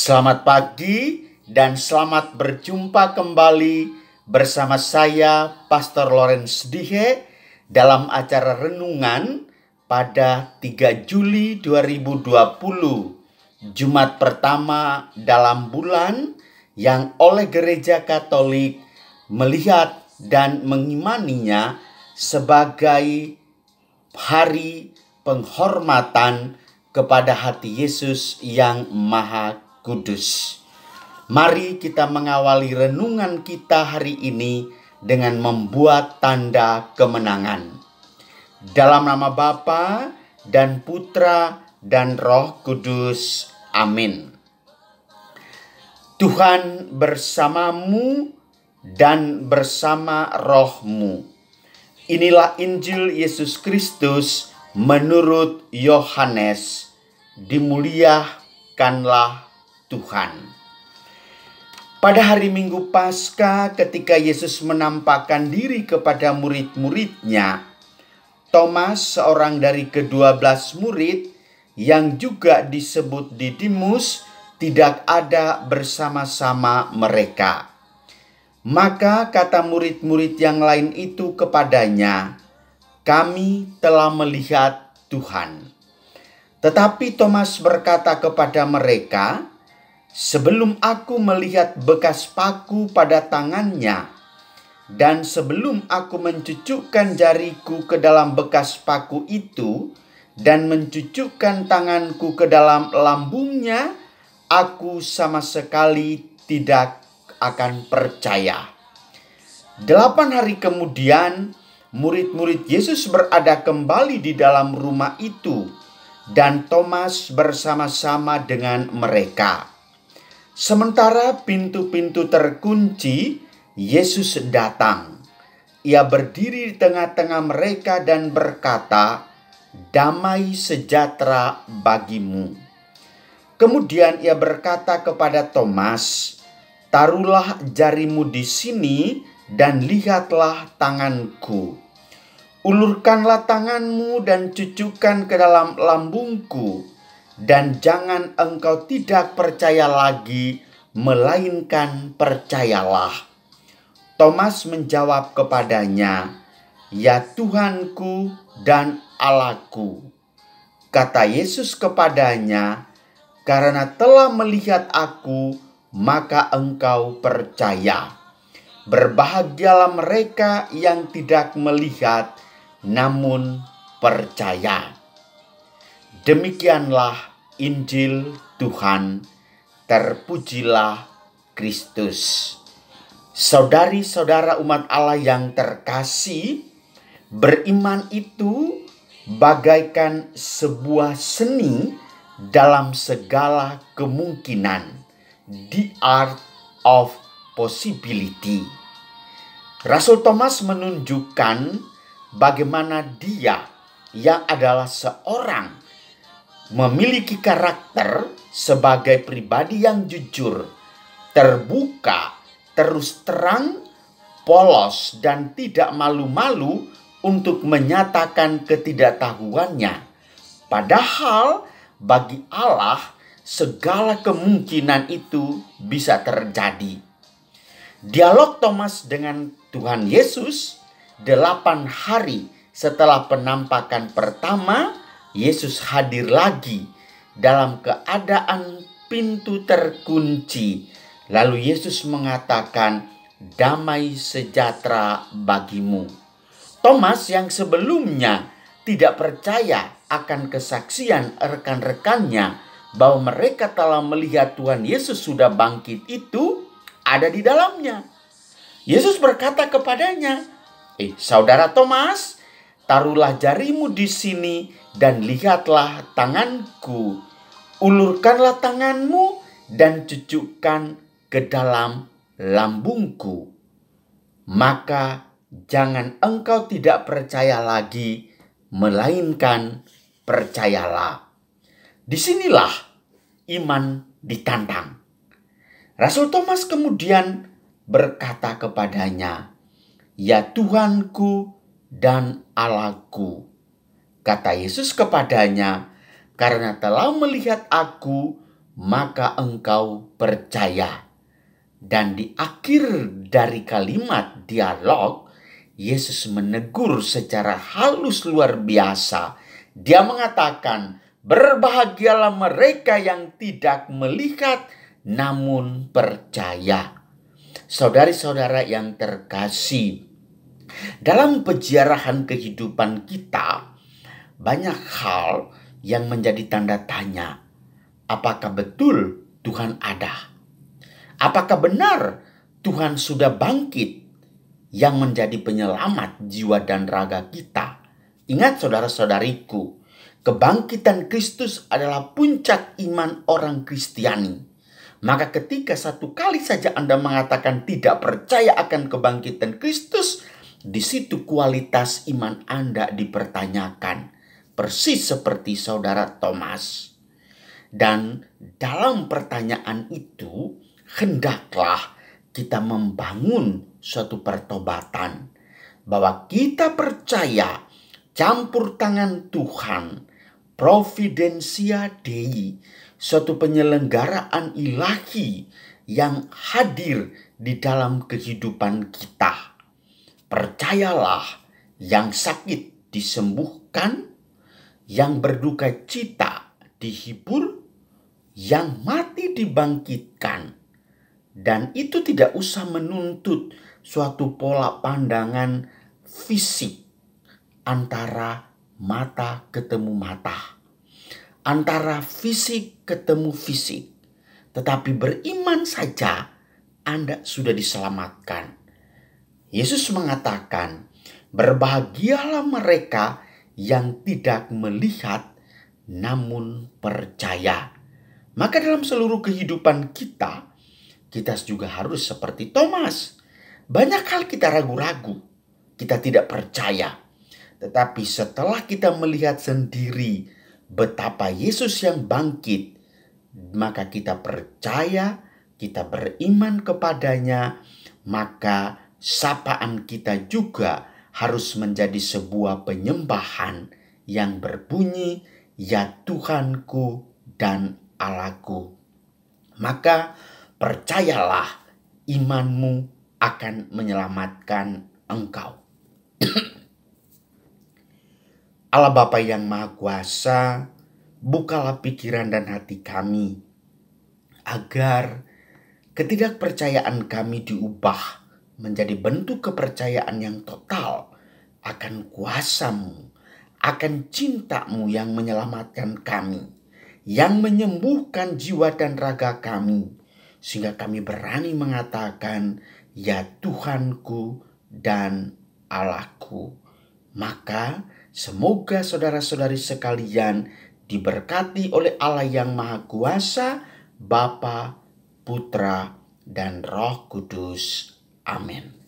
Selamat pagi dan selamat berjumpa kembali bersama saya Pastor Lawrence Dihe dalam acara renungan pada 3 Juli 2020, Jumat pertama dalam bulan yang oleh Gereja Katolik melihat dan mengimaninya sebagai hari penghormatan kepada hati Yesus yang Maha Kudus. Mari kita mengawali renungan kita hari ini dengan membuat tanda kemenangan. Dalam nama Bapa dan Putra dan Roh Kudus. Amin. Tuhan bersamamu dan bersama rohmu. Inilah Injil Yesus Kristus menurut Yohanes. Dimuliakanlah Tuhan. Pada hari Minggu Paskah ketika Yesus menampakkan diri kepada murid-muridnya, Thomas, seorang dari ke-12 murid yang juga disebut Didimus, tidak ada bersama-sama mereka. Maka kata murid-murid yang lain itu kepadanya, "Kami telah melihat Tuhan." Tetapi Thomas berkata kepada mereka, "Sebelum aku melihat bekas paku pada tangannya, dan sebelum aku mencucukkan jariku ke dalam bekas paku itu, dan mencucukkan tanganku ke dalam lambungnya, aku sama sekali tidak akan percaya." 8 hari kemudian, murid-murid Yesus berada kembali di dalam rumah itu, dan Thomas bersama-sama dengan mereka. Sementara pintu-pintu terkunci, Yesus datang. Ia berdiri di tengah-tengah mereka dan berkata, "Damai sejahtera bagimu." Kemudian ia berkata kepada Thomas, "Taruhlah jarimu di sini dan lihatlah tanganku. Ulurkanlah tanganmu dan cucukkan ke dalam lambungku, dan jangan engkau tidak percaya lagi, melainkan percayalah." Thomas menjawab kepadanya, "Ya Tuhanku dan Allahku." Kata Yesus kepadanya, "Karena telah melihat aku, maka engkau percaya. Berbahagialah mereka yang tidak melihat, namun percaya." Demikianlah Injil Tuhan. Terpujilah Kristus. Saudari-saudara umat Allah yang terkasih, beriman itu bagaikan sebuah seni dalam segala kemungkinan. The art of possibility. Rasul Thomas menunjukkan bagaimana dia yang adalah seorang memiliki karakter sebagai pribadi yang jujur, terbuka, terus terang, polos, dan tidak malu-malu untuk menyatakan ketidaktahuannya. Padahal bagi Allah segala kemungkinan itu bisa terjadi. Dialog Thomas dengan Tuhan Yesus 8 hari setelah penampakan pertama, Yesus hadir lagi dalam keadaan pintu terkunci. Lalu Yesus mengatakan, "Damai sejahtera bagimu." Thomas yang sebelumnya tidak percaya akan kesaksian rekan-rekannya bahwa mereka telah melihat Tuhan Yesus sudah bangkit itu ada di dalamnya. Yesus berkata kepadanya, "Saudara Thomas, taruhlah jarimu di sini dan lihatlah tanganku. Ulurkanlah tanganmu dan cucukkan ke dalam lambungku. Maka jangan engkau tidak percaya lagi, melainkan percayalah." Disinilah iman ditantang. Rasul Thomas kemudian berkata kepadanya, "Ya Tuhanku dan Allahku." Kata Yesus kepadanya, "Karena telah melihat aku, maka engkau percaya. Dan di akhir dari kalimat dialog, Yesus menegur secara halus luar biasa. Dia mengatakan, berbahagialah mereka yang tidak melihat namun percaya. Saudari-saudara yang terkasih, dalam peziarahan kehidupan kita, banyak hal yang menjadi tanda tanya. Apakah betul Tuhan ada? Apakah benar Tuhan sudah bangkit yang menjadi penyelamat jiwa dan raga kita? Ingat saudara-saudariku, kebangkitan Kristus adalah puncak iman orang Kristiani. Maka ketika satu kali saja Anda mengatakan tidak percaya akan kebangkitan Kristus, di situ kualitas iman Anda dipertanyakan. Persis seperti saudara Thomas. Dan dalam pertanyaan itu, hendaklah kita membangun suatu pertobatan. Bahwa kita percaya campur tangan Tuhan, providensia Dei, suatu penyelenggaraan ilahi yang hadir di dalam kehidupan kita. Percayalah, yang sakit disembuhkan, yang berduka cita dihibur, yang mati dibangkitkan. Dan itu tidak usah menuntut suatu pola pandangan fisik antara mata ketemu mata, antara fisik ketemu fisik. Tetapi beriman saja Anda sudah diselamatkan. Yesus mengatakan, berbahagialah mereka yang tidak melihat namun percaya. Maka dalam seluruh kehidupan kita juga harus seperti Thomas. Banyak hal kita ragu-ragu, kita tidak percaya. Tetapi setelah kita melihat sendiri betapa Yesus yang bangkit, maka kita percaya, kita beriman kepadanya, maka sapaan kita juga harus menjadi sebuah penyembahan yang berbunyi, ya Tuhanku dan Allahku. Maka percayalah, imanmu akan menyelamatkan engkau. Allah Bapa yang Maha Kuasa, bukalah pikiran dan hati kami, agar ketidakpercayaan kami diubah menjadi bentuk kepercayaan yang total akan kuasa-Mu, akan cinta-Mu yang menyelamatkan kami, yang menyembuhkan jiwa dan raga kami, sehingga kami berani mengatakan, ya Tuhanku dan Allahku. Maka semoga saudara-saudari sekalian diberkati oleh Allah yang Maha Kuasa, Bapa, Putra, dan Roh Kudus. Amin.